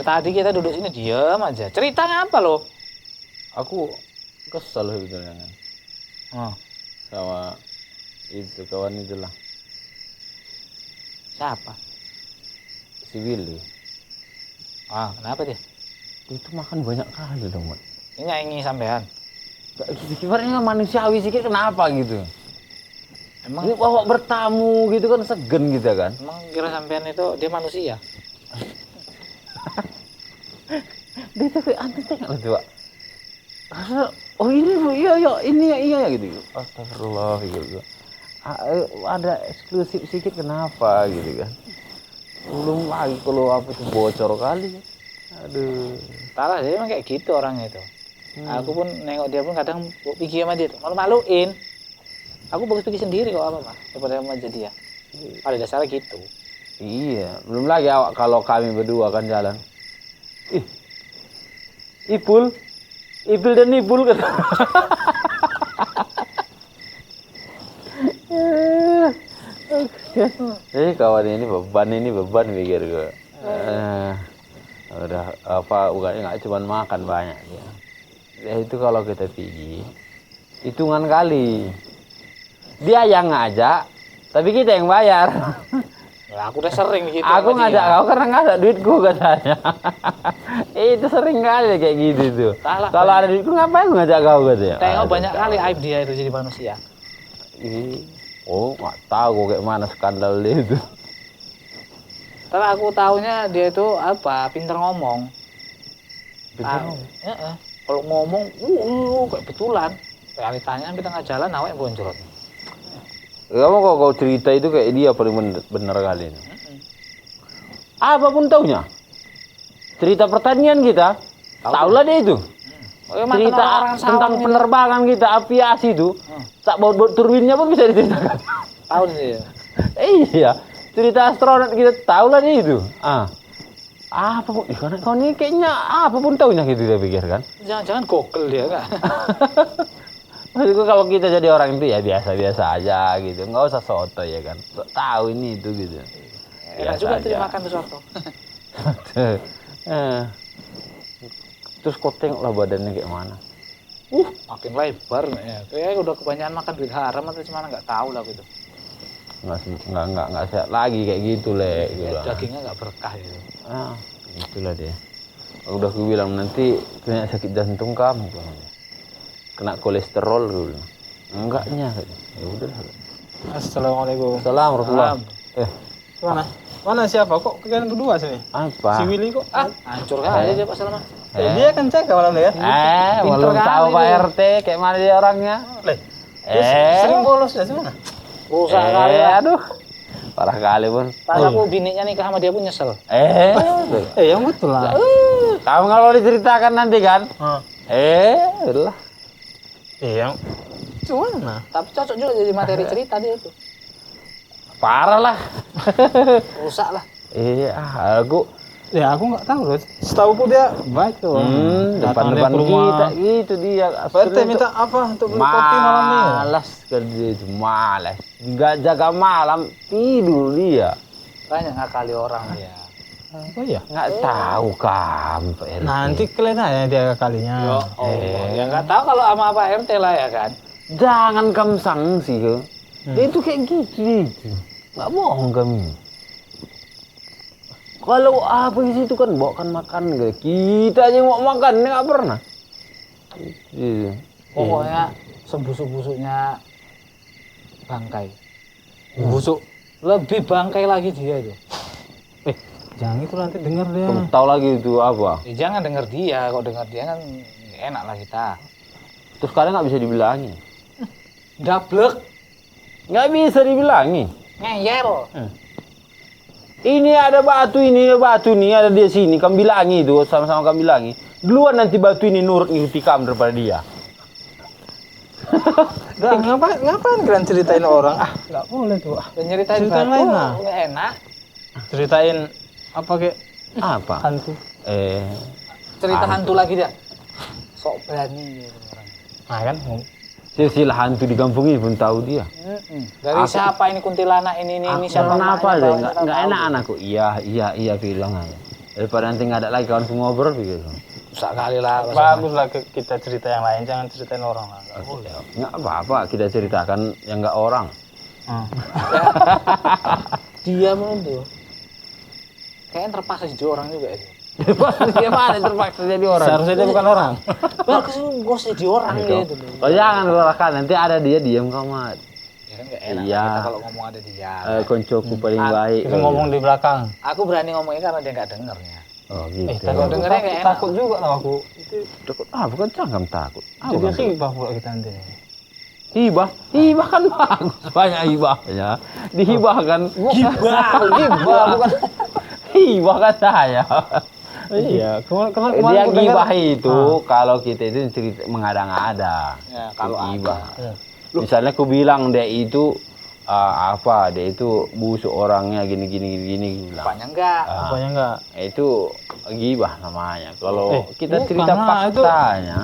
Dari tadi kita duduk sini diam aja. Cerita apa lo? Aku kesel sebetulnya kan. Oh, Sama itu kawan itulah, siapa? si Willy. Ah, kenapa dia? Itu makan banyak kali dong, Mat. Ini sampean. Kibarnya manusiawi sedikit kenapa gitu. Emang Ini bawa bertamu gitu kan segen gitu kan. emang kira sampean itu dia manusia? Dia tuh kayak aneh tengok gitu, Pak. Rasa, oh ini iya gitu. Astagfirullah gitu. Ada eksklusif sedikit kenapa gitu kan. Belum lagi kalau apa itu bocor kali. Aduh. Salah dia emang kayak gitu orangnya itu. Aku pun nengok dia pun kadang pikir sama dia tuh, malu-maluin. Aku bagus pikir sendiri kok apa daripada sama dia. Pada dasarnya gitu. Iya, belum lagi awak kalau kami berdua kan jalan. Ih, Ipul dan Ipul kata. Kawan ini beban pikir gue. Udah apa bukannya nggak cuma makan banyak ya. Ya itu kalau kita pergi hitungan kali. Dia yang ngajak, tapi kita yang bayar. Nah, aku udah sering gitu. Aku ngajak kau karena nggak ada duitku katanya. Itu sering kali kayak gitu tuh. Kalau ada duitku ngapain aku ngajak kau katanya. Tengok banyak kali aib dia itu jadi manusia. Oh nggak tahu kayak mana skandal dia itu. Tapi aku taunya dia itu apa pinter ngomong. Pinter ngomong? Kalau ngomong, kayak betulan. Realitanya di tengah jalan awake boncrot. Kamu kok kau cerita itu kayak dia paling benar kali ini. Apapun taunya. Cerita pertanian kita, tahulah dia itu. Cerita tentang penerbangan kita aviasi itu, tak baut turbinnya pun bisa diceritakan. Tahu sih. Iya, cerita astronot kita tahulah dia itu. Apapun, kau ini kayaknya apapun taunya gitu dia pikir kan. Jangan-jangan gokil dia kan. Maksudku kalau kita jadi orang itu ya biasa-biasa aja gitu, nggak usah soto ya kan. Tahu ini itu gitu. Enak juga tuh makan tuh soto. Terus kau tengoklah badannya kayak mana. Makin lebar ya. Kayak udah kebanyakan makan duit haram atau gimana nggak tahu lah gitu. Nggak sehat lagi kayak gitu le. Ya, dagingnya nggak berkah gitu. Itulah dia. Udah aku bilang nanti kena sakit jantung kamu kan. Kena kolesterol dulu. Enggaknya. Ya udah. Assalamualaikum. Assalamualaikum. Mana siapa kok kalian berdua sini? Apa? Si Willy kok? Hancur kali dia Pak Salman. Dia kan cek malam ya. Belum tahu Pak RT kayak mana dia orangnya. Sering bolos ya mana? Rusak kali. Aduh. Parah kali pun. Pas aku bininya nikah sama dia pun nyesel. Yang betul lah. Kamu kalau diceritakan nanti kan? Udah. Iya. Gimana? Tapi cocok juga jadi materi cerita dia itu. Parah lah. Rusak lah. Iya, aku nggak tahu loh. Setahu pun dia baik tuh. Depan kita gitu dia. Pak RT minta apa untuk beli kopi malam ini? Malas kerja itu, malas. Nggak jaga malam, tidur dia. Banyak ngakali orang dia. Apa ya? Nggak tahu kamu Pak RT. Nanti kalian aja dia kalinya. Ya nggak tahu kalau sama Pak RT lah ya kan. Jangan kamu sanksi ke. Dia itu kayak gitu. Nggak bohong kami. Kalau apa di situ kan bawakan makan kita aja mau makan nggak pernah. Pokoknya sebusuk-busuknya bangkai. Busuk. Lebih bangkai lagi dia itu. Jangan itu nanti dengar dia. Kamu tahu lagi itu apa? Jangan dengar dia, kalau dengar dia kan enak lah kita. Terus kalian nggak bisa dibilangi. Dablek. Nggak bisa dibilangi. Ngeyel. Ini ada batu nih ada di sini. Kamu bilangi itu sama-sama kamu bilangi. Duluan nanti batu ini nurut ngikuti kamu daripada dia. Ngapain kalian ceritain orang? Nggak boleh tuh. Nyeritain Ceritain batu lain lah. nggak enak. Ceritain apa kek? Apa? Hantu. Cerita hantu lagi dia. Sok berani gitu orang. Nah kan. Silsilah hantu di kampung ini pun tahu dia. Dari siapa ini kuntilanak ini siapa? Kenapa aja nggak enak anakku? Iya bilang aja. Daripada nanti nggak ada lagi kawan semua ngobrol gitu. Susah kali lah. Bagus lah kita cerita yang lain, jangan ceritain orang lah. Nggak boleh. Nggak apa-apa, kita ceritakan yang nggak orang. Dia tuh kayaknya terpaksa jadi orang juga itu. Gimana terpaksa jadi orang? Seharusnya dia bukan orang. Bagus gue jadi orang gitu. Oh jangan kan nanti ada dia diam kamu. Ya kan gak enak Iya. kita kalau ngomong ada dia. Koncoku paling baik. Kita ngomong di belakang. Aku berani ngomongnya karena dia nggak dengernya. Oh gitu. Kalau dengernya nggak enak. Takut juga lah aku. Takut bukan cangkem takut. Jadi hibah pula kita nanti nih. Hibah kan bagus, banyak hibahnya. Dihibahkan. Gibah bukan. Hibah kan saya. Iya, kemarin Dia aku gibah dengar. itu kalau kita itu cerita mengada-ngada. Ya, kalau gibah. Iya. Misalnya aku bilang dia itu dia itu busuk orangnya gini bilang. Apanya enggak? Apanya enggak? Itu gibah namanya. Kalau kita bukan cerita lah, faktanya,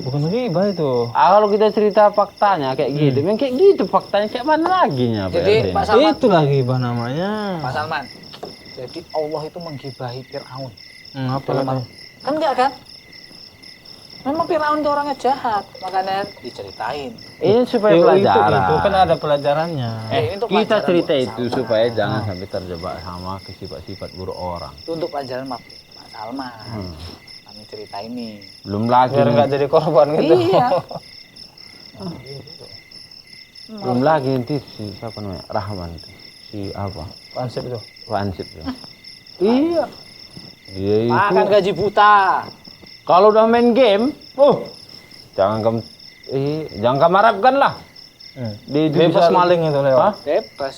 Bukan gibah itu. kalau kita cerita faktanya kayak gitu, memang kayak gitu faktanya kayak mana lagi nya? Jadi Pak Salman, Itu lah gibah namanya. Pak Salman. Jadi Allah itu menggibahi Fir'aun. Apa namanya? Kan enggak kan? Memang Fir'aun itu orangnya jahat, makanya diceritain. Ini supaya pelajaran. Itu kan ada pelajarannya. Itu Kita pelajaran cerita buat itu Salman. supaya jangan sampai terjebak sama sifat-sifat buruk orang. Itu untuk pelajaran Pak Salman. Kami cerita ini. Belum lagi, Biar nggak jadi korban gitu. Iya. belum lagi nanti si siapa namanya Rahman itu, si apa? Konsep itu. Wansip ya. Iya. Dia itu Makan gaji buta. kalau udah main game, jangan kamu harapkan lah. Dia itu Bebas bisa maling itu lewat. Hah? Bebas.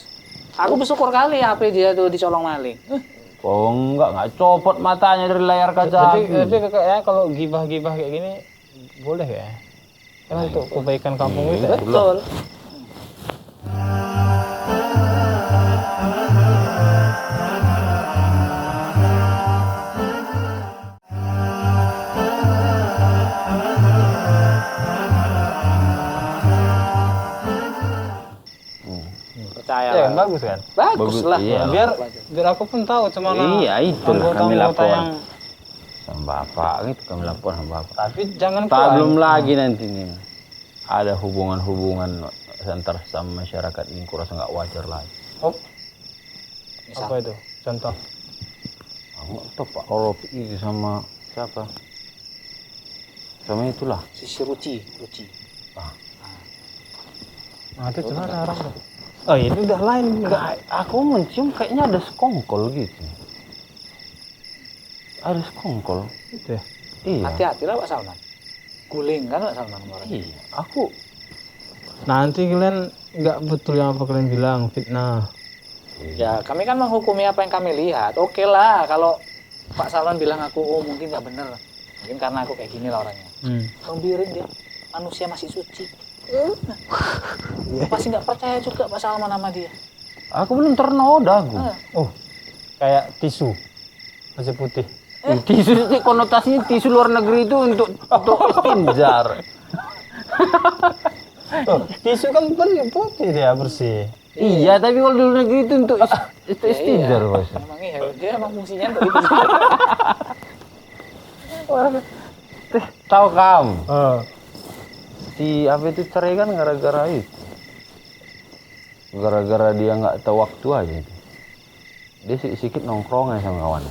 Aku bersyukur kali HP dia tuh dicolong maling. Oh enggak copot matanya dari layar kaca. Tapi kayaknya kalau gibah-gibah kayak gini boleh ya? Kan untuk kebaikan kampung kita. Betul. Percaya Ya lah. kan bagus kan? Bagus lah. Iya. Biar aku pun tahu cemana. Iya, itulah kami anggota-anggota lapor. yang Sama bapak itu kami lapor sama bapak. tapi jangan Tak kuat. belum lagi nanti nih ada hubungan antar sama masyarakat ini kurasa nggak wajar lagi. Oh, Misal. apa itu? Contoh. Aku tahu Pak Rofi itu sama siapa? Sama itulah. Si Ruci. Nah, itu cemana orang tuh? Oh, ini udah lain. Enggak, aku mencium kayaknya ada sekongkol gitu. Ada sekongkol. Itu ya. Iya. Hati-hatilah Pak Salman. Guling kan Pak Salman kemarin. Iya. Aku Nanti kalian nggak betul yang apa kalian bilang, fitnah. Ya kami kan menghukumi apa yang kami lihat. Oke lah kalau Pak Salman bilang aku mungkin nggak bener. Mungkin karena aku kayak gini lah orangnya. Biarin dia. Manusia masih suci. Pasti nggak percaya juga Pak Salman sama dia. belum ternoda aku. Oh, kayak tisu masih putih. Tisu itu konotasinya tisu luar negeri itu untuk istinjar. Tisu kan putih dia bersih. Iya, tapi kalau di luar negeri itu untuk istinjar, Iya. Bos. Emang iya, dia emang fungsinya untuk itu. Tahu kamu? Oh. Si apa itu cerai kan gara-gara itu. Gara-gara dia nggak tahu waktu aja itu. Dia sedikit nongkrong aja sama kawan.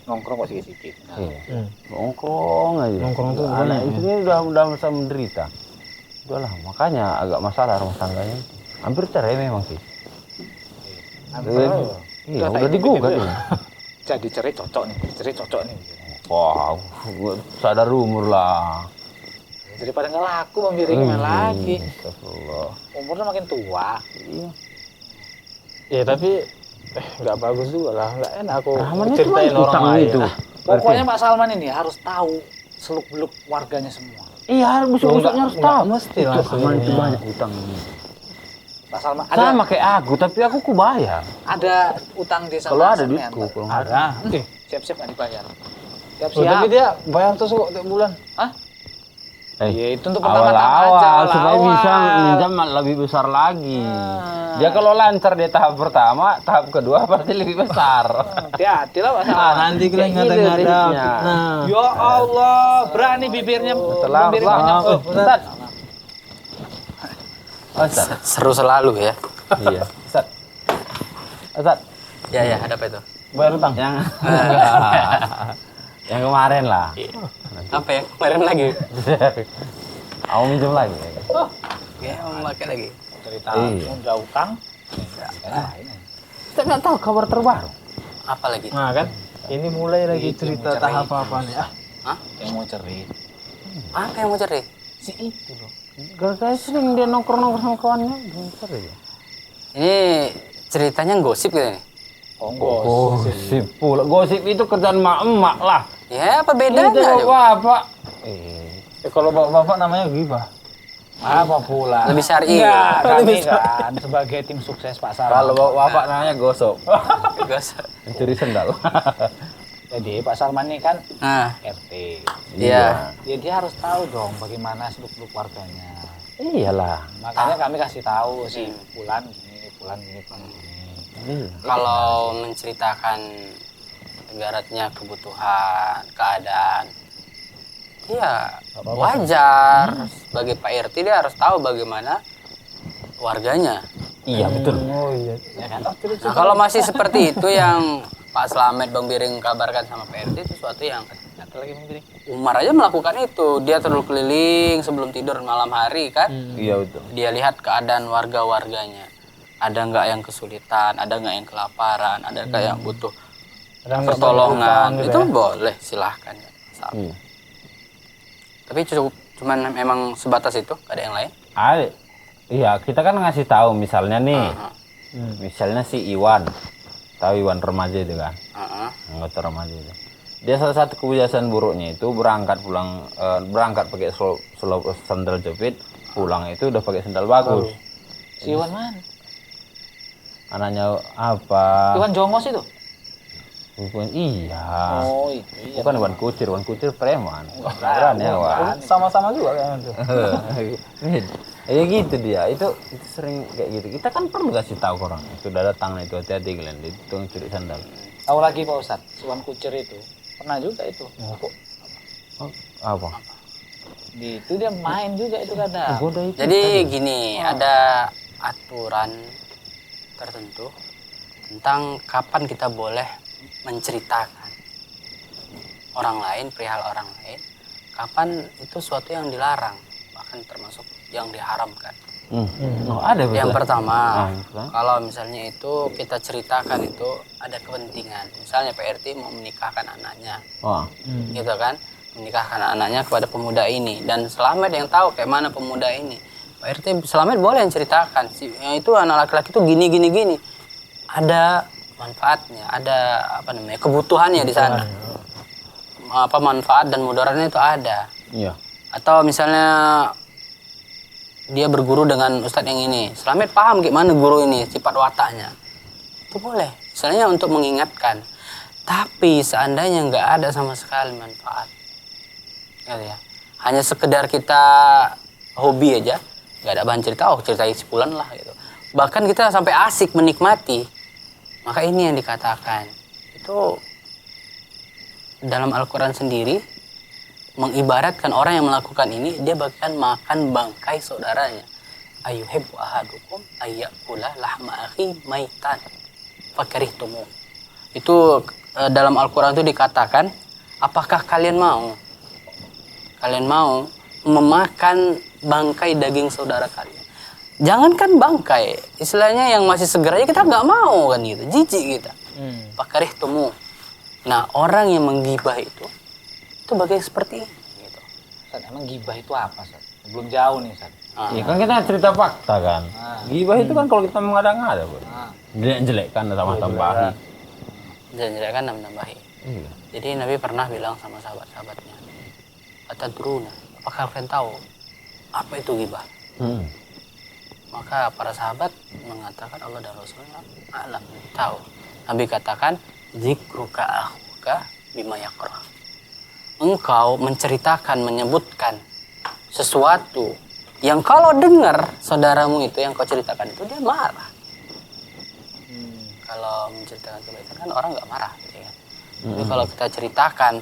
Nongkrong kok sedikit. Nah, Iya. Nongkrong aja. Nongkrong tuh anak banyak, itu udah masa menderita. Udahlah, makanya agak masalah rumah tangganya. Hampir cerai memang sih. Iya, udah digugat gitu ini. Jadi cerai cocok nih. Wah, sadar umur lah. Daripada nggak laku membiringnya lagi. Astagfirullah. Umurnya makin tua. Iya. Ya tapi nggak bagus juga lah, nggak enak aku Rahman itu ceritain main orang utang lain. itu. Pokoknya Pak Salman ini harus tahu seluk-beluk warganya semua. Iya, busuk-busuknya harus tahu. Mesti lah. Rahman itu banyak utang ini. Pak Salman Sama kayak aku, tapi aku bayar. ada utang desa. Kalau ada Sampean, duitku, Pak. kalau nggak ada. Siap-siap nggak dibayar. Oh, tapi dia bayar terus kok tiap bulan. Hah? Ya itu untuk pertama-tama aja. Awal-awal supaya awal. bisa minjam lebih besar lagi. Dia kalau lancar di tahap pertama, tahap kedua pasti lebih besar. Hati-hati lah Pak Salman. Nanti kita Kayak gitu ngada-ngada. triknya. Nah, Ya Allah, berani bibirnya. Setelah bibir banyak. Ustaz. Ustaz. Seru selalu ya. Iya. Ustaz. Ustaz. Ya, ada apa itu? bayar utang. Yang yang kemarin lah. Apa ya? Kemarin lagi. Mau minjem lagi. Ya, mau pakai lagi. Cerita Iya. udah utang. Kita nggak tahu kabar terbaru. Apa lagi? Nah kan, ini mulai lagi Itu cerita mencari. tahap apa nih? Yang mau cerit. Apa yang mau cari? Si itu loh. Gara-gara sering dia nongkrong-nongkrong sama kawannya. Bentar ya. Ini ceritanya gosip gitu nih. Oh, enggak. Gosip pula. Gosip itu kerjaan emak-emak lah. Ya, apa Itu bedanya? bapak. Kalau bapak-bapak namanya gibah. Apa pula? Lebih syar'i. Enggak, kami kan sebagai tim sukses Pak Salman. Kalau bapak namanya gosok. Gosip. Mencuri sendal. Jadi Pak Salman ini kan Nah, RT. iya. Ya, dia harus tahu dong bagaimana seluk-beluk warganya. Iyalah. Makanya kami kasih tahu si Pulan gini, Pulan gini, Pulan gini. Kalau menceritakan ibaratnya kebutuhan, keadaan, ya wajar. Sebagai Pak RT dia harus tahu bagaimana warganya. Iya betul. Oh iya. Ya kan? Nah, kalau masih seperti itu yang Pak Slamet, Bang Biring kabarkan sama Pak RT, itu sesuatu yang Nyata lagi Bang Biri. Umar aja melakukan itu. Dia terlalu keliling sebelum tidur malam hari kan. Iya betul. Dia lihat keadaan warga-warganya. Ada nggak yang kesulitan, ada nggak yang kelaparan, ada nggak yang butuh Ada nggak pertolongan. banyak utang gitu Itu ya? boleh, silahkan. Ya. Iya. Tapi cuman memang sebatas itu, nggak ada yang lain. Ada. Iya, kita kan ngasih tahu misalnya nih. Misalnya si Iwan. Tahu Iwan remaja itu kan? Heeh. Anggota remaja itu. Dia salah satu kebiasaan buruknya itu berangkat pakai sandal jepit, pulang itu udah pakai sandal bagus. Si Iwan mana? Anaknya apa? Iwan Jongos itu? Bukan, iya. Oh, itu. Iya. Bukan Iwan Kucir preman. Berani ya, Wan. Sama-sama juga kayaknya tuh. Ya gitu dia, itu sering kayak gitu. Kita kan perlu kasih tahu ke orang. Sudah datang itu hati-hati kalian, itu tukang curi sandal. Tahu lagi Pak Ustadz, si Iwan Kucer itu. Pernah juga itu. Oh, apa? Di itu dia main juga itu kadang. Goda itu. Jadi gini, ada aturan tertentu tentang kapan kita boleh menceritakan orang lain, perihal orang lain, kapan itu suatu yang dilarang, bahkan termasuk yang diharamkan. Oh, ada betul. Yang pertama, betul. kalau misalnya itu kita ceritakan itu ada kepentingan. Misalnya Pak RT mau menikahkan anaknya, Wah. gitu kan, menikahkan anaknya kepada pemuda ini, dan Slamet yang tahu kayak mana pemuda ini. Pak RT Slamet boleh yang ceritakan, itu anak laki-laki itu gini. Ada manfaatnya, ada apa namanya kebutuhannya di sana. Apa manfaat dan mudaratnya itu ada. Iya. Atau misalnya dia berguru dengan ustadz yang ini, Slamet paham gimana guru ini, sifat wataknya. Itu boleh, misalnya untuk mengingatkan. Tapi seandainya nggak ada sama sekali manfaat, gitu ya, hanya sekedar kita hobi aja, nggak ada bahan cerita, ceritain sebulan lah gitu. Bahkan kita sampai asik menikmati, maka ini yang dikatakan. Itu dalam Al-Quran sendiri mengibaratkan orang yang melakukan ini, dia bahkan makan bangkai saudaranya. Ayuhibbu ahadukum ayyakula lahma akhi maitan fakarihtumu. Itu dalam Al-Quran itu dikatakan, apakah kalian mau memakan bangkai daging saudara kalian? Jangankan bangkai, istilahnya yang masih segar aja kita nggak mau kan gitu, jijik kita. Fakarihtumu. Nah, orang yang menggibah itu bagian seperti ini gitu. Ustadz, emang gibah itu apa, Ustadz? Belum jauh nih, Ustadz. Iya kan kita cerita fakta kan. Gibah itu kan kalau kita mengada-ngada, Bro. Jelek-jelekkan sama tambahi. Jelek-jelekan dan menambahi. Iya. Jadi Nabi pernah bilang sama sahabat-sahabatnya, atadruna, apakah kalian tahu apa itu ghibah? Maka para sahabat mengatakan Allah dan Rasulullah alam, tahu. Nabi katakan, zikruka akhuka bima yakrah. Engkau menceritakan, menyebutkan sesuatu yang kalau dengar saudaramu itu yang kau ceritakan itu dia marah. Kalau menceritakan kebaikan kan orang nggak marah, gitu kan. Tapi kalau kita ceritakan,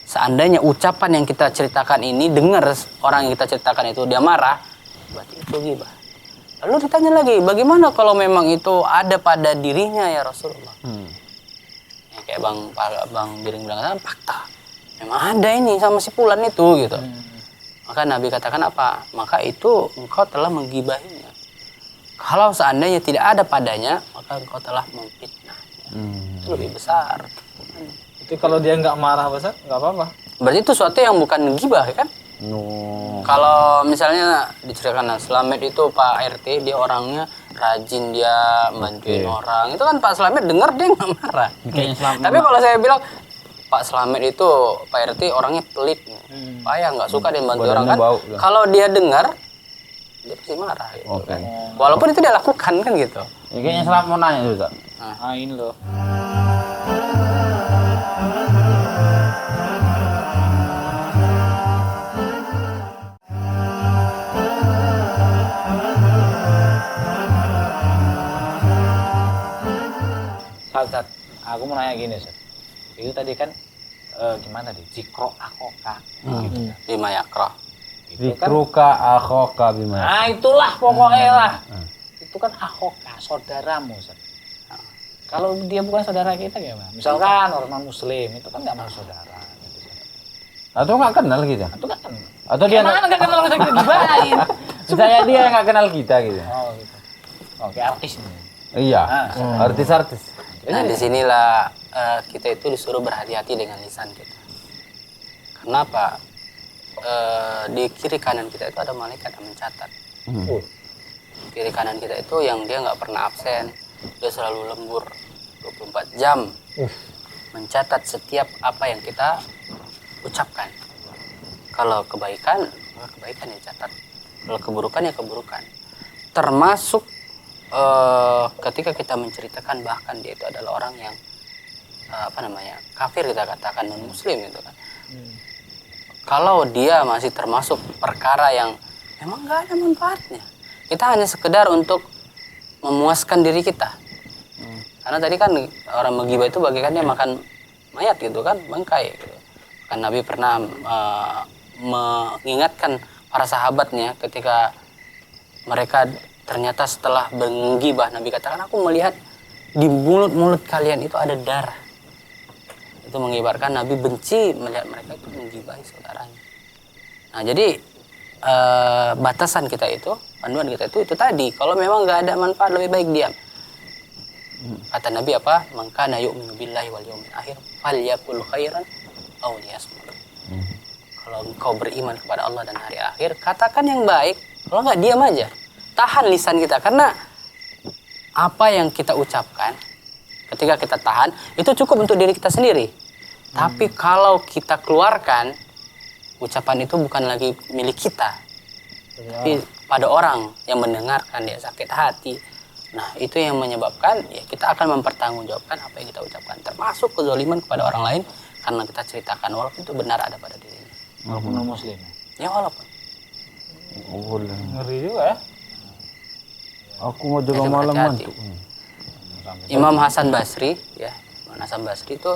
seandainya ucapan yang kita ceritakan ini dengar orang yang kita ceritakan itu dia marah, berarti itu ghibah. Lalu ditanya lagi, bagaimana kalau memang itu ada pada dirinya ya Rasulullah? Ya, kayak Bang Biring bilang, fakta. Memang ada ini sama si Fulan itu gitu. Maka Nabi katakan apa? Maka itu engkau telah menggibahinya. Kalau seandainya tidak ada padanya, maka engkau telah memfitnah. Itu lebih besar. Itu kalau dia nggak marah besar, nggak apa-apa. Berarti itu suatu yang bukan gibah kan? Kalau misalnya diceritakan Slamet itu Pak RT, dia orangnya rajin, dia bantuin orang. Itu kan Pak Slamet dengar dia nggak marah. Tapi kalau saya bilang Pak Slamet itu Pak RT orangnya pelit, payah, nggak suka dia bantu orang kan. Kalau dia dengar, dia pasti marah. Gitu, kan. Walaupun itu dia lakukan kan gitu. Ya, kayaknya Slamet mau nanya juga. Ini loh. Ustaz, aku mau nanya gini, Ustaz. Itu tadi kan gimana tadi? Zikro akoka. Gitu. Bima yakroh. Zikruka akhoka bima. Nah, itulah pokoknya lah. Itu kan akoka, saudaramu, Ustaz. Kalau dia bukan saudara kita gimana? Misalkan orang muslim itu kan nggak mau saudara. Gitu. Atau nggak kenal kita? Itu kan. Atau dia Mana nggak kenal kita gibahin? misalnya dia nggak kenal kita gitu. Oh gitu. Oke, artis ini. Iya, artis-artis. Nah disinilah kita itu disuruh berhati-hati dengan lisan kita. Kenapa? Di kiri kanan kita itu ada malaikat yang mencatat. Kiri kanan kita itu yang dia nggak pernah absen, dia selalu lembur 24 jam mencatat setiap apa yang kita ucapkan. Kalau kebaikan, maka kebaikan yang catat. Kalau keburukan ya keburukan. Termasuk ketika kita menceritakan bahkan dia itu adalah orang yang kafir, kita katakan non muslim gitu kan. Kalau dia masih termasuk perkara yang memang nggak ada manfaatnya, kita hanya sekedar untuk memuaskan diri kita. Karena tadi kan orang menggibah itu bagaikan dia makan mayat gitu kan, bangkai gitu. Kan Nabi pernah mengingatkan para sahabatnya ketika mereka ternyata setelah menggibah, Nabi katakan, aku melihat di mulut-mulut kalian itu ada darah. Itu mengibarkan Nabi benci melihat mereka itu menggibahi saudaranya. Nah jadi batasan kita itu, panduan kita itu tadi. Kalau memang nggak ada manfaat, lebih baik diam. Kata Nabi apa? Man kana yu'minu billahi wal yawmil akhir falyaqul khairan aw liyasmut. Kalau engkau beriman kepada Allah dan hari akhir, katakan yang baik. Kalau nggak, diam aja. Tahan lisan kita, karena apa yang kita ucapkan ketika kita tahan itu cukup untuk diri kita sendiri. Tapi kalau kita keluarkan, ucapan itu bukan lagi milik kita, tapi pada orang yang mendengarkan dia sakit hati. Nah itu yang menyebabkan ya kita akan mempertanggungjawabkan apa yang kita ucapkan, termasuk kezaliman kepada orang lain karena kita ceritakan walaupun itu benar ada pada dirinya. Walaupun non muslim. Ya walaupun. Boleh. Ngeri juga ya. Aku mau jaga malam hati-hati. mantuk. Imam Hasan Basri ya, Imam Hasan Basri itu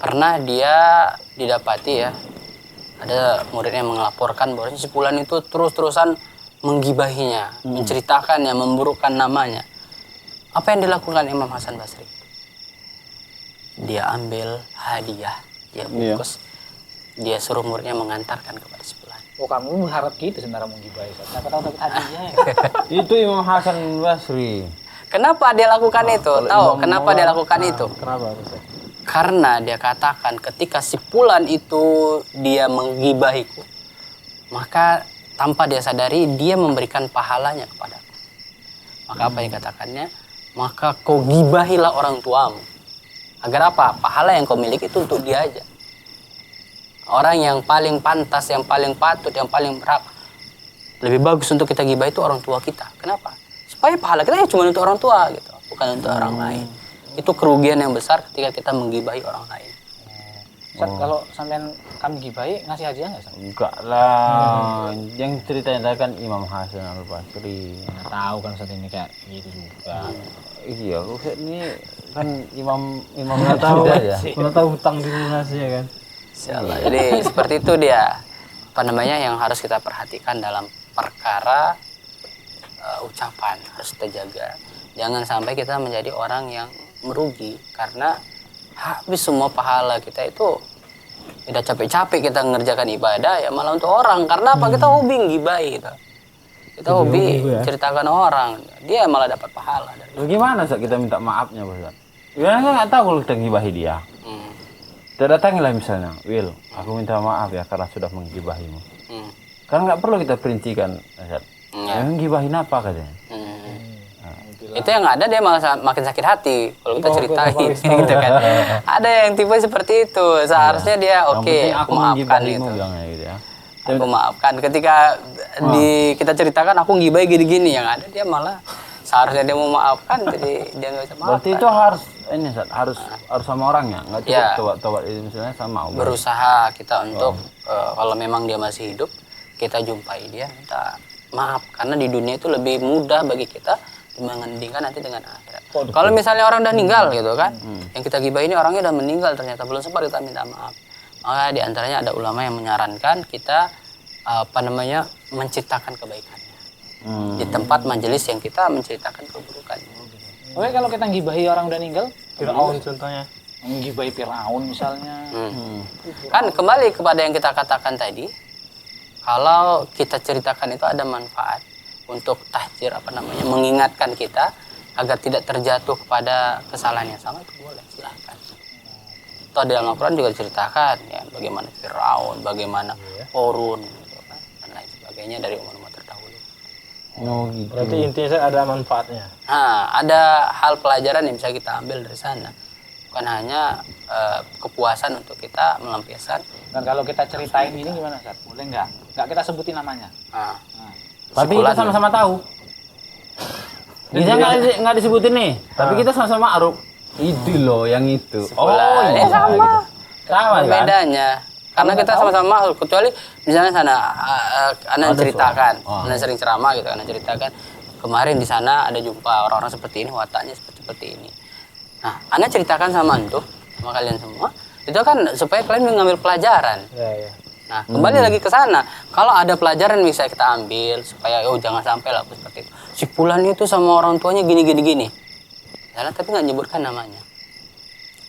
pernah dia didapati ya, ada muridnya melaporkan bahwa si Fulan itu terus-terusan menggibahinya, menceritakannya, memburukkan namanya. Apa yang dilakukan Imam Hasan Basri? Dia ambil hadiah, dia bungkus, dia suruh muridnya mengantarkan kepada si Fulan. Oh, kamu berharap gitu sebenarnya menggibahi. Siapa tahu dapat hadiah. Itu Imam Hasan Basri. Kenapa dia lakukan itu? Tahu kenapa dia lakukan itu? Kenapa Ustaz? Karena dia katakan ketika si Fulan itu dia menggibahiku, maka tanpa dia sadari dia memberikan pahalanya kepadaku. Maka apa yang katakannya? Maka kau gibahilah orang tuamu. Agar apa? Pahala yang kau miliki itu untuk dia aja. Orang yang paling pantas, yang paling patut, yang paling berhak, lebih bagus untuk kita gibah itu orang tua kita. Kenapa? Supaya pahala kita ya cuma untuk orang tua gitu, bukan untuk orang lain. Itu kerugian yang besar ketika kita menggibahi orang lain. Ustaz, kalau sampean kami gibahi ngasih hadiah nggak, Ustaz? Enggak lah. Yang ceritanya kan Imam Hasan Al Basri. Nggak tahu kan Ustaz ini kayak gitu juga. Iya, Ustaz ini kan imam Nggak tahu ya. Nggak tahu hutang dilunasi ya kan. Insyaallah. Jadi seperti itu dia apa namanya yang harus kita perhatikan dalam perkara ucapan, harus kita jaga. Jangan sampai kita menjadi orang yang merugi karena habis semua pahala kita itu. Udah capek-capek kita mengerjakan ibadah ya malah untuk orang. Karena apa? Kita hobi ngibahi gitu. Kita hobi ceritakan orang, dia malah dapat pahala dari. Bagaimana Ustaz kita minta maafnya, Ustaz? Ya saya nggak tahu kalau kita ngibahi dia. Hmm. Datangilah misalnya, Will, aku minta maaf ya karena sudah menggibahimu. Hmm. Kan nggak perlu kita perincikan, Ustaz. Ya. Yang gibahin apa katanya? Itu yang ada dia malah makin sakit hati kalau kita ceritain gitu kan. Ada yang tipe seperti itu. Seharusnya dia oke, aku maafkan itu. Bilangnya gitu ya. Aku maafkan ketika kita ceritakan aku ngibahi gini-gini, yang ada dia malah seharusnya dia mau maafkan jadi dia nggak bisa maafkan. Berarti itu harus ini Ustaz, harus sama orangnya, nggak cukup tobat itu misalnya sama Allah. Berusaha kita untuk kalau memang dia masih hidup, kita jumpai dia minta maaf karena di dunia itu lebih mudah bagi kita dibandingkan nanti dengan akhirat. Kalau misalnya orang udah meninggal gitu kan, yang kita gibah ini orangnya udah meninggal ternyata belum sempat kita minta maaf. Maka diantaranya ada ulama yang menyarankan kita menciptakan kebaikannya di tempat majelis yang kita menceritakan keburukannya. Oke, kalau kita gibahi orang udah meninggal, Fir'aun contohnya. gibahi Firaun misalnya. Kan kembali kepada yang kita katakan tadi, kalau kita ceritakan itu ada manfaat untuk tahjir mengingatkan kita agar tidak terjatuh kepada kesalahan yang sama, itu boleh, silahkan. Toh dalam Al-Quran juga diceritakan ya bagaimana Firaun, bagaimana Qorun gitu kan, dan lain sebagainya dari umat-umat terdahulu. Oh gitu. Berarti intinya ada manfaatnya. Nah, ada hal pelajaran yang bisa kita ambil dari sana. Bukan hanya kepuasan untuk kita melampiaskan. Dan kalau kita ceritain ini gimana, Ustaz? Boleh nggak? Nggak kita sebutin namanya. Nah, Tapi kita sama-sama tahu. Kita nggak disebutin nih, tapi kita sama-sama aruk. Itu loh yang itu. Sebulan. Iya. Sama. Sama kan? Bedanya. Karena kita sama-sama kecuali misalnya sana Anda ceritakan, Anda sering ceramah gitu, Anda ceritakan kemarin di sana ada jumpa orang-orang seperti ini, wataknya seperti ini. Nah, Anda ceritakan sama antum, sama kalian semua, itu kan supaya kalian mengambil pelajaran. Ya. Nah, kembali lagi ke sana. Kalau ada pelajaran yang bisa kita ambil supaya jangan sampai lah seperti itu. Si Fulan itu sama orang tuanya gini. Jalan tapi nggak nyebutkan namanya.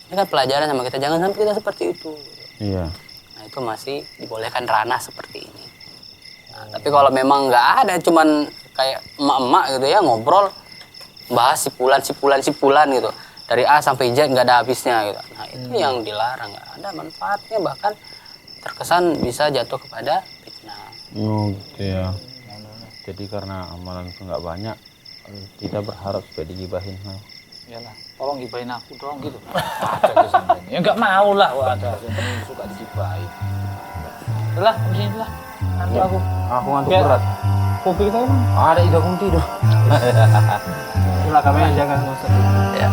Ini kan pelajaran sama kita, jangan sampai kita seperti itu. Iya. Nah, itu masih dibolehkan ranah seperti ini. Nah, tapi kalau memang nggak ada, cuman kayak emak-emak gitu ya ngobrol, bahas si Fulan gitu. Dari A sampai Z nggak ada habisnya gitu. Nah, itu yang dilarang, nggak ada manfaatnya, bahkan terkesan bisa jatuh kepada fitnah. Oh gitu ya. Jadi karena amalan itu nggak banyak, kita berharap supaya digibahin. Iyalah, tolong gibahin aku dong gitu. Ada tuh sampean. Ya nggak mau lah, ada yang suka digibahin. Udah, begini lah. Nanti aku. Aku ngantuk berat. Kopi kita kan? Ada ide aku tidur. Itulah kami yang jaga. Ya.